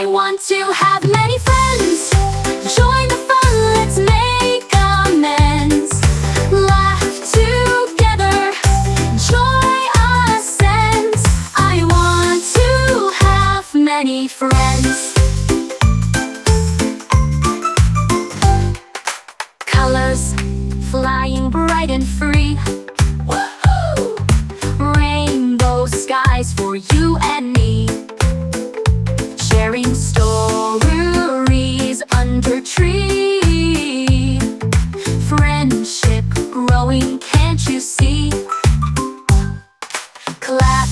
I want to have many friends. Join the fun, let's make amends. Laugh together, joy ascends. I want to have many friends. Colors flying bright and free. Woohoo! Rainbow skies for you and me. Sharing stories under tree. Friendship growing, can't you see? Clap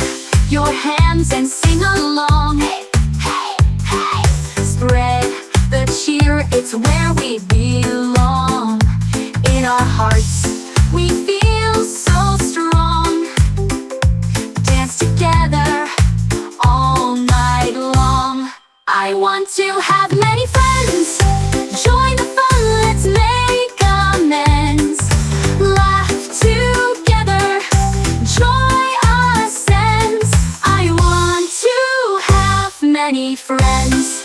your hands and sing along. Hey, hey, hey. Spread the cheer, it's where we belong. In our hearts, we feel so strong. Dance together all night long. I want to have many friends. Join the fun, let's make amends. Laugh together, joy ascends. I want to have many friends.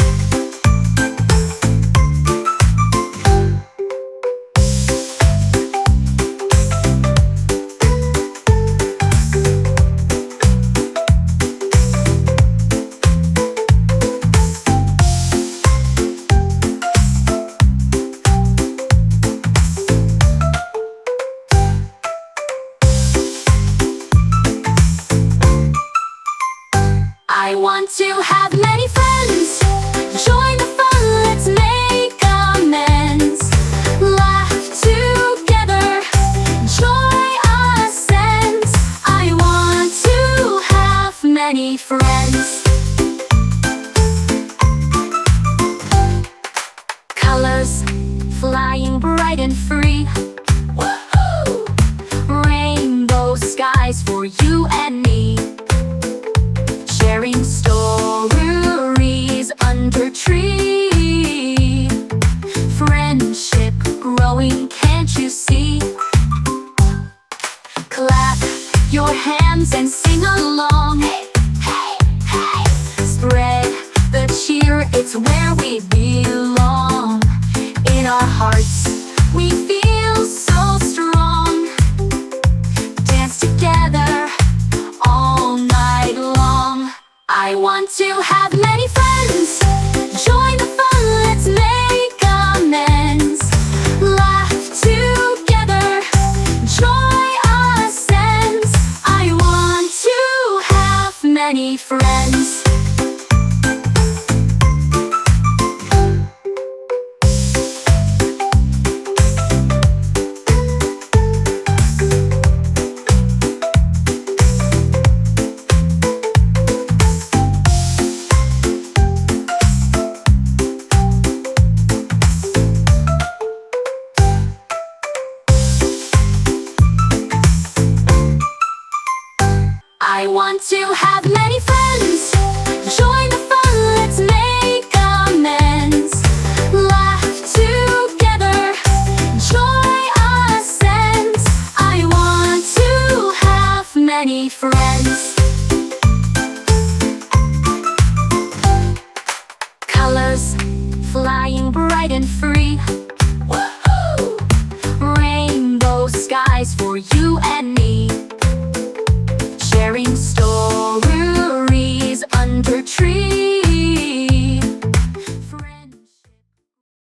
I want to have many friends. Join the fun, let's make amends. Laugh together, joy ascends. I want to have many friends. Colors flying bright and free. Woohoo! Rainbow skies for you and me. Sharing stories under tree. Friendship growing, can't you see? Clap your hands and sing along. Hey, hey, hey. Spread the cheer, it's where we belong. In our hearts, we feel so strong. Dance together all night long. I want to have many friends. Join the fun, let's make amends. Laugh together, joy ascends. I want to have many friends. I want to have many friends. Join the fun, let's make amends. Laugh together, joy ascends. I want to have many friends. Colors flying bright and free. Woohoo! Rainbow skies for you and me.